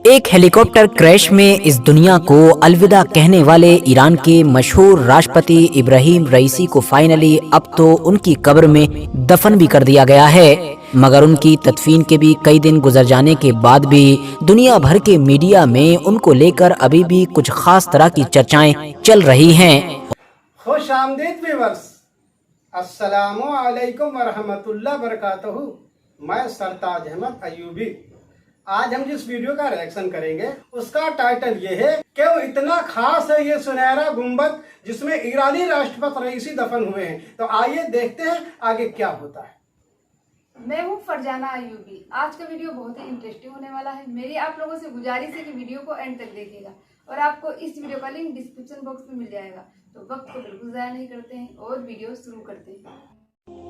ایک ہیلی copter crash میں اس دنیا کو الوداع کہنے والے ایران کے مشہور راشٹرپتی ابراہیم رئیسی کو فائنلی اب تو ان کی قبر میں دفن بھی کر دیا گیا ہے، مگر ان کی تدفین کے بھی کئی دن گزر جانے کے بعد بھی دنیا بھر کے میڈیا میں ان کو لے کر ابھی بھی کچھ خاص طرح کی چرچائیں چل رہی ہیں۔ خوش آمدید ویورز، السلام علیکم ورحمۃ اللہ وبرکاتہ۔ میں سرتاج احمد ایوبی۔ آج ہم جس ویڈیو کا ریئیکشن کریں گے اس کا ٹائٹل یہ ہے کہ وہ اتنا خاص ہے یہ سنہرا گنبد جس میں ایرانی راشٹرپتی رئیسی دفن ہوئے ہیں۔ تو آئیے دیکھتے ہیں آگے کیا ہوتا ہے۔ میں ہوں فرجانہ ایوبی۔ آج کا ویڈیو بہت ہی انٹرسٹنگ ہونے والا ہے۔ میری آپ لوگوں سے گزارش ہے کہ ویڈیو کو اینڈ تک دیکھیے گا اور آپ کو اس ویڈیو کا لنک ڈسکرپشن باکس میں مل جائے گا۔ تو وقت کو بالکل ضائع نہیں کرتے ہیں اور ویڈیو شروع کرتے ہیں۔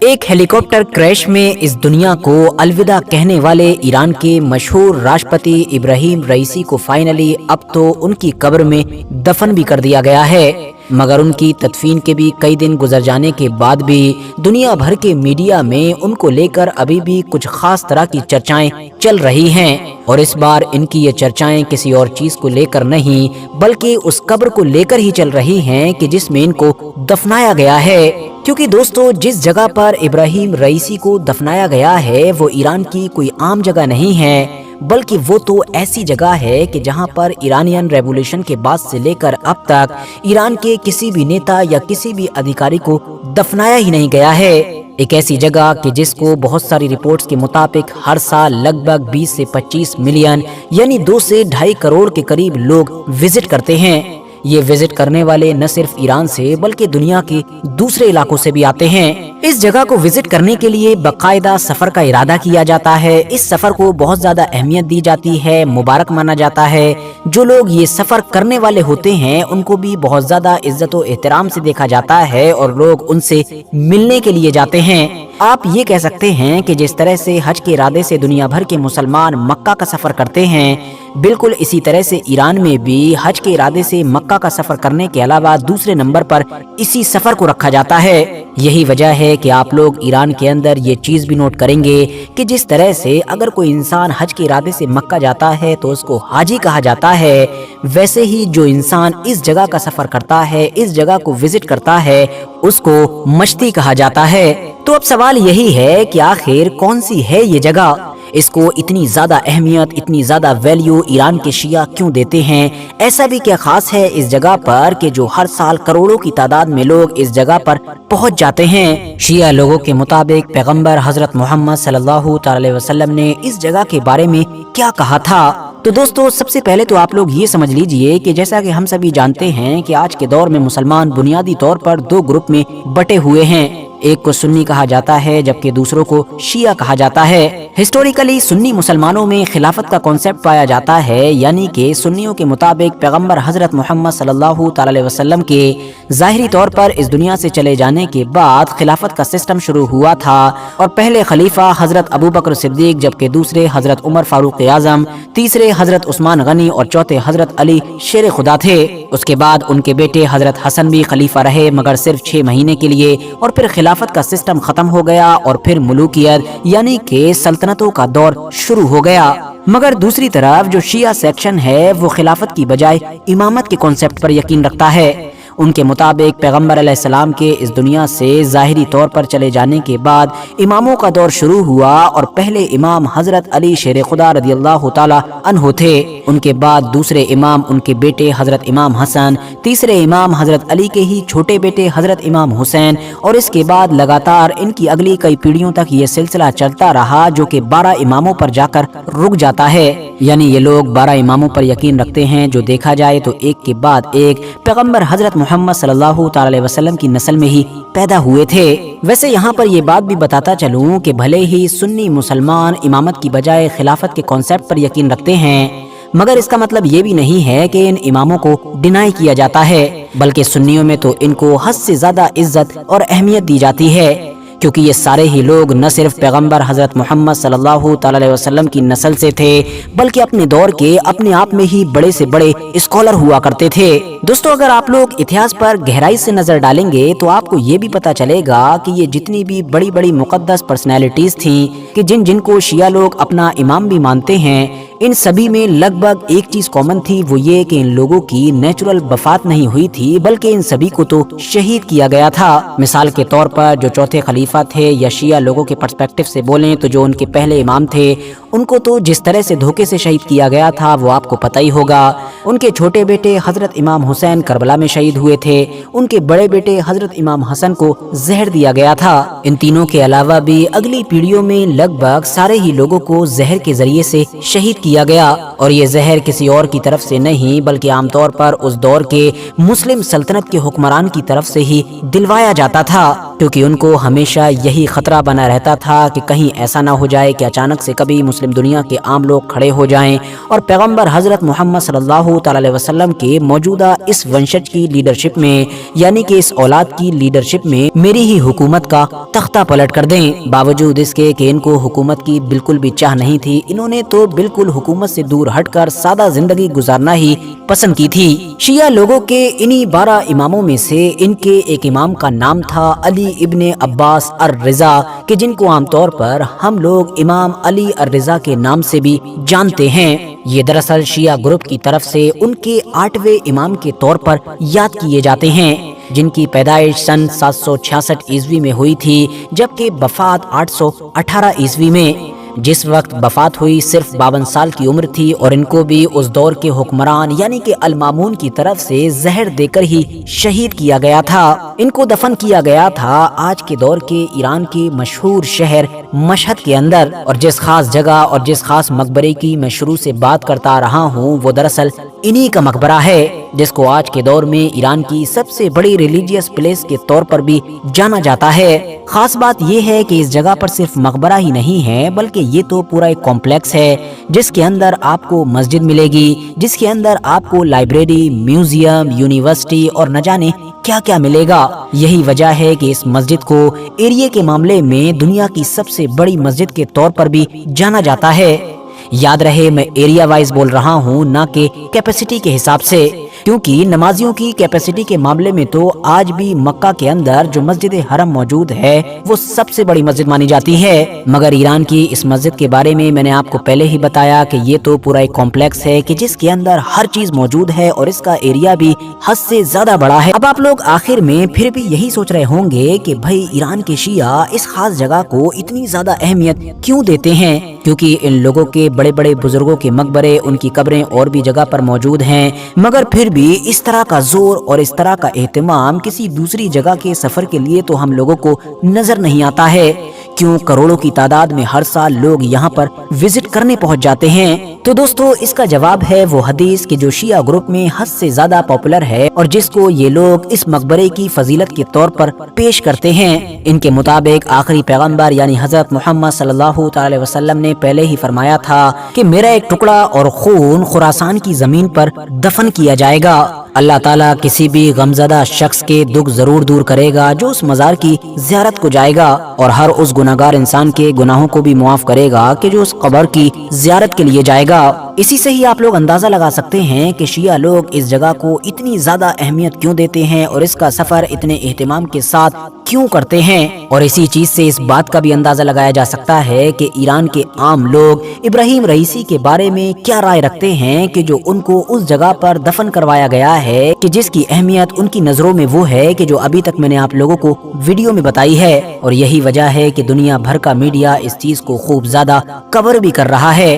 ایک ہیلی کاپٹر کریش میں اس دنیا کو الوداع کہنے والے ایران کے مشہور راشٹرپتی ابراہیم رئیسی کو فائنلی اب تو ان کی قبر میں دفن بھی کر دیا گیا ہے، مگر ان کی تدفین کے بھی کئی دن گزر جانے کے بعد بھی دنیا بھر کے میڈیا میں ان کو لے کر ابھی بھی کچھ خاص طرح کی چرچائیں چل رہی ہیں، اور اس بار ان کی یہ چرچائیں کسی اور چیز کو لے کر نہیں بلکہ اس قبر کو لے کر ہی چل رہی ہیں کہ جس میں ان کو دفنایا گیا ہے۔ کیونکہ دوستو، جس جگہ پر ابراہیم رئیسی کو دفنایا گیا ہے وہ ایران کی کوئی عام جگہ نہیں ہے، بلکہ وہ تو ایسی جگہ ہے کہ جہاں پر ایرانین ریولیوشن کے بعد سے لے کر اب تک ایران کے کسی بھی نیتا یا کسی بھی ادھیکاری کو دفنایا ہی نہیں گیا ہے۔ ایک ایسی جگہ کہ جس کو بہت ساری رپورٹس کے مطابق ہر سال لگ بھگ 20 سے 25 ملین یعنی 2 سے 2.5 کروڑ کے قریب لوگ وزٹ کرتے ہیں۔ یہ وزٹ کرنے والے نہ صرف ایران سے بلکہ دنیا کے دوسرے علاقوں سے بھی آتے ہیں۔ اس جگہ کو وزٹ کرنے کے لیے باقاعدہ سفر کا ارادہ کیا جاتا ہے۔ اس سفر کو بہت زیادہ اہمیت دی جاتی ہے، مبارک مانا جاتا ہے۔ جو لوگ یہ سفر کرنے والے ہوتے ہیں ان کو بھی بہت زیادہ عزت و احترام سے دیکھا جاتا ہے اور لوگ ان سے ملنے کے لیے جاتے ہیں۔ آپ یہ کہہ سکتے ہیں کہ جس طرح سے حج کے ارادے سے دنیا بھر کے مسلمان مکہ کا سفر کرتے ہیں، بالکل اسی طرح سے ایران میں بھی حج کے ارادے سے مکہ کا سفر کرنے کے علاوہ دوسرے نمبر پر اسی سفر کو رکھا جاتا ہے۔ یہی وجہ ہے کہ آپ لوگ ایران کے اندر یہ چیز بھی نوٹ کریں گے کہ جس طرح سے اگر کوئی انسان حج کے ارادے سے مکہ جاتا ہے تو اس کو حاجی کہا جاتا ہے، ویسے ہی جو انسان اس جگہ کا سفر کرتا ہے، اس جگہ کو وزٹ کرتا ہے، اس کو مشتی کہا جاتا ہے۔ تو اب سوال یہی ہے کہ آخر کون سی ہے یہ جگہ؟ اس کو اتنی زیادہ اہمیت، اتنی زیادہ ویلیو ایران کے شیعہ کیوں دیتے ہیں؟ ایسا بھی کیا خاص ہے اس جگہ پر کہ جو ہر سال کروڑوں کی تعداد میں لوگ اس جگہ پر پہنچ جاتے ہیں؟ شیعہ لوگوں کے مطابق پیغمبر حضرت محمد صلی اللہ تعالی علیہ وسلم نے اس جگہ کے بارے میں کیا کہا تھا؟ تو دوستو، سب سے پہلے تو آپ لوگ یہ سمجھ لیجئے کہ جیسا کہ ہم سبھی جانتے ہیں کہ آج کے دور میں مسلمان بنیادی طور پر 2 گروپ میں بٹے ہوئے ہیں۔ ایک کو سنی کہا جاتا ہے جبکہ دوسروں کو شیعہ کہا جاتا ہے۔ ہسٹوریکلی سنی مسلمانوں میں خلافت کا کانسیپٹ پایا جاتا ہے، یعنی کہ سنیوں کے مطابق پیغمبر حضرت محمد صلی اللہ تعالی علیہ وسلم کے ظاہری طور پر اس دنیا سے چلے جانے کے بعد خلافت کا سسٹم شروع ہوا تھا، اور پہلے خلیفہ حضرت ابوبکر صدیق، جبکہ دوسرے حضرت عمر فاروق اعظم، تیسرے حضرت عثمان غنی اور چوتھے حضرت علی شیر خدا تھے۔ اس کے بعد ان کے بیٹے حضرت حسن بھی خلیفہ رہے، مگر صرف 6 مہینے کے لیے، اور پھر خلافت کا سسٹم ختم ہو گیا اور پھر ملوکیت یعنی کہ سلطنتوں کا دور شروع ہو گیا۔ مگر دوسری طرف جو شیعہ سیکشن ہے وہ خلافت کی بجائے امامت کے کانسیپٹ پر یقین رکھتا ہے۔ ان کے مطابق پیغمبر علیہ السلام کے اس دنیا سے ظاہری طور پر چلے جانے کے بعد اماموں کا دور شروع ہوا، اور پہلے امام حضرت علی شیر خدا رضی اللہ تعالی عنہ تھے۔ ان کے بعد دوسرے امام ان کے بیٹے حضرت امام حسن، تیسرے امام حضرت علی کے ہی چھوٹے بیٹے حضرت امام حسین، اور اس کے بعد لگاتار ان کی اگلی کئی پیڑھیوں تک یہ سلسلہ چلتا رہا جو کہ 12 اماموں پر جا کر رک جاتا ہے۔ یعنی یہ لوگ 12 اماموں پر یقین رکھتے ہیں، جو دیکھا جائے تو ایک کے بعد ایک پیغمبر حضرت محمد صلی اللہ تعالی علیہ وسلم کی نسل میں ہی پیدا ہوئے تھے۔ ویسے یہاں پر یہ بات بھی بتاتا چلوں کہ بھلے ہی سنی مسلمان امامت کی بجائے خلافت کے کانسیپٹ پر یقین رکھتے ہیں، مگر اس کا مطلب یہ بھی نہیں ہے کہ ان اماموں کو ڈینائی کیا جاتا ہے، بلکہ سنیوں میں تو ان کو حد سے زیادہ عزت اور اہمیت دی جاتی ہے، کیونکہ یہ سارے ہی لوگ نہ صرف پیغمبر حضرت محمد صلی اللہ تعالی علیہ وسلم کی نسل سے تھے بلکہ اپنے دور کے اپنے آپ میں ہی بڑے سے بڑے اسکالر ہوا کرتے تھے۔ دوستو، اگر آپ لوگ اتہاس پر گہرائی سے نظر ڈالیں گے تو آپ کو یہ بھی پتا چلے گا کہ یہ جتنی بھی بڑی بڑی مقدس پرسنالٹیز تھیں کہ جن کو شیعہ لوگ اپنا امام بھی مانتے ہیں، इन सभी में लगभग एक चीज कॉमन थी, वो ये कि इन लोगों की नेचुरल वफात नहीं हुई थी, बल्कि इन सभी को तो शहीद किया गया था। मिसाल के तौर पर जो चौथे खलीफा थे, या शिया लोगों के पर्सपेक्टिव से बोलें तो जो उनके पहले इमाम थे, उनको तो जिस तरह से धोखे से शहीद किया गया था वो आपको पता ही होगा। उनके छोटे बेटे हजरत इमाम हुसैन करबला में शहीद हुए थे, उनके बड़े बेटे हजरत इमाम हसन को जहर दिया गया था। इन तीनों के अलावा भी अगली पीढ़ियों में लगभग सारे ही लोगों को जहर के जरिए से शहीद किया गया, और ये जहर किसी और की तरफ से नहीं बल्कि आमतौर पर उस दौर के मुस्लिम सल्तनत के हुक्मरान की तरफ से ही दिलवाया जाता था, क्योंकि उनको हमेशा यही खतरा बना रहता था कि कहीं ऐसा ना हो जाए कि अचानक से कभी मुस्लिम दुनिया के आम लोग खड़े हो जाएं और पैगंबर हजरत मोहम्मद सल्लल्लाहु अलैहि वसल्लम के मौजूदा इस वंशज की लीडरशिप में, यानी कि इस औलाद की लीडरशिप में मेरी ही हुकूमत का तख्ता पलट कर दें। बावजूद इसके कि इनको हुकूमत की बिल्कुल भी चाह नहीं थी, इन्होंने तो बिल्कुल हुकूमत से दूर हटकर सादा जिंदगी गुजारना ही पसंद की थी। शिया लोगों के इन्हीं 12 इमामों में से इनके एक इमाम का नाम था अली इब्ने अब्बास अर रिजा, कि जिनको आमतौर पर हम लोग इमाम अली अर रिजा के नाम से भी जानते हैं। ये दरअसल शिया ग्रुप की तरफ से उनके 8वें इमाम के तौर पर याद किए जाते हैं, जिनकी पैदाइश सन 766 ईस्वी में हुई थी, जबकि वफात 818 ईस्वी में। जिस वक्त वफात हुई सिर्फ 52 साल की उम्र थी, और इनको भी उस दौर के हुक्मरान यानी कि अल मामून की तरफ से जहर देकर ही शहीद किया गया था। इनको दफन किया गया था आज के दौर के ईरान के मशहूर शहर मशहद के अंदर, और जिस खास जगह और जिस खास मकबरे की मैं शुरू से बात करता रहा हूँ वो दरअसल इन्हीं का मकबरा है, जिसको आज के दौर में ईरान की सबसे बड़ी रिलीजियस प्लेस के तौर पर भी जाना जाता है। खास बात यह है कि इस जगह पर सिर्फ मकबरा ही नहीं है, बल्कि ये तो पूरा एक कॉम्प्लेक्स है, जिसके अंदर आपको मस्जिद मिलेगी, जिसके अंदर आपको लाइब्रेरी, म्यूजियम, यूनिवर्सिटी और न जाने क्या क्या मिलेगा। यही वजह है कि इस मस्जिद को एरिया के मामले में दुनिया की सबसे बड़ी मस्जिद के तौर पर भी जाना जाता है। याद रहे मैं एरिया वाइज बोल रहा हूँ, ना कि कैपेसिटी के हिसाब से, क्योंकि नमाजियों की कैपेसिटी के मामले में तो आज भी मक्का के अंदर जो मस्जिद हरम मौजूद है वो सबसे बड़ी मस्जिद मानी जाती है। मगर ईरान की इस मस्जिद के बारे में मैंने आपको पहले ही बताया कि ये तो पूरा एक कॉम्प्लेक्स है कि जिसके अंदर हर चीज मौजूद है, और इसका एरिया भी हद से ज्यादा बड़ा है। अब आप लोग आखिर में फिर भी यही सोच रहे होंगे कि भाई ईरान के शिया इस खास जगह को इतनी ज्यादा अहमियत क्यों देते हैं, क्योंकि इन लोगों के बड़े बड़े बुजुर्गों के मकबरे, उनकी कब्रें और भी जगह पर मौजूद हैं, मगर फिर भी इस तरह का जोर और इस तरह का एहतमाम किसी दूसरी जगह के सफर के लिए तो हम लोगों को नजर नहीं आता है। क्यों करोड़ों की तादाद में हर साल लोग यहाँ पर विजिट करने पहुँच जाते हैं। तो दोस्तों इसका जवाब है वो हदीस कि जो शिया ग्रुप में हद से ज्यादा पॉपुलर है और जिसको ये लोग इस मकबरे की फजीलत के तौर पर पेश करते हैं। इनके मुताबिक आखिरी पैगंबर यानी हजरत मोहम्मद सल्लल्लाहु अलैहि वसल्लम ने पहले ही फरमाया था कि मेरा एक टुकड़ा और खून खुरासान की जमीन पर दफन किया जाएगा। अल्लाह ताला किसी भी गमज़दा शख्स के दुख जरूर दूर करेगा जो उस मज़ार की ज़ियारत को जाएगा, और हर उस गुनाहगार इंसान के गुनाहों को भी मुआफ करेगा कि जो उस कब्र की ज़ियारत के लिए जाएगा। इसी से ही आप लोग अंदाजा लगा सकते हैं कि शिया लोग इस जगह को इतनी ज्यादा अहमियत क्यों देते हैं और इसका सफर इतने एहतमाम के साथ क्यों करते हैं। और इसी चीज से इस बात का भी अंदाजा लगाया जा सकता है कि ईरान के आम लोग इब्राहिम रईसी के बारे में क्या राय रखते हैं कि जो उनको उस जगह पर दफन करवाया गया है, कि जिसकी अहमियत उनकी नजरों में वो है कि जो अभी तक मैंने आप लोगों को वीडियो में बताई है। और यही वजह है कि दुनिया भर का मीडिया इस चीज को खूब ज्यादा कवर भी कर रहा है।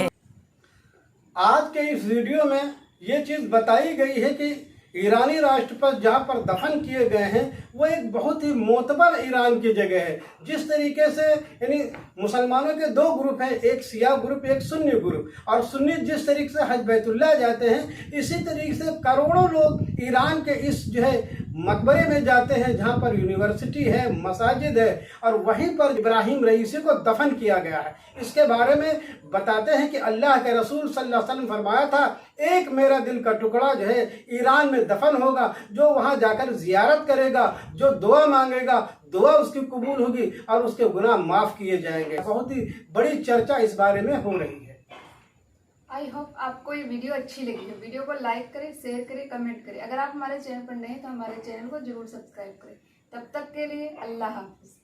आज के इस वीडियो में ये चीज़ बताई गई है कि ईरानी राष्ट्रपति जहाँ पर दफन किए गए हैं वो एक बहुत ही मोतबर ईरान की जगह है। जिस तरीके से यानी मुसलमानों के दो ग्रुप हैं, एक शिया ग्रुप एक सुन्नी ग्रुप, और सुन्नी जिस तरीके से हज बैतुल्लाह जाते हैं इसी तरीके से करोड़ों लोग ईरान के इस जो है मकबरे में जाते हैं जहाँ पर यूनिवर्सिटी है, मसाजिद है, और वहीं पर इब्राहिम रईसी को दफन किया गया है। इसके बारे में बताते हैं कि अल्लाह के रसूल सल्लल्लाहु अलैहि वसल्लम फरमाया था, एक मेरा दिल का टुकड़ा जो है ईरान में दफन होगा, जो वहाँ जाकर जियारत करेगा, जो दुआ मांगेगा, दुआ उसकी कबूल होगी और उसके गुनाह माफ किए जाएंगे। बहुत ही बड़ी चर्चा इस बारे में हो रही है। आई होप आपको ये वीडियो अच्छी लगी है। वीडियो को लाइक करें, शेयर करें, कमेंट करें। अगर आप हमारे चैनल पर नए हैं तो हमारे चैनल को जरूर सब्सक्राइब करें। तब तक के लिए अल्लाह हाफिज।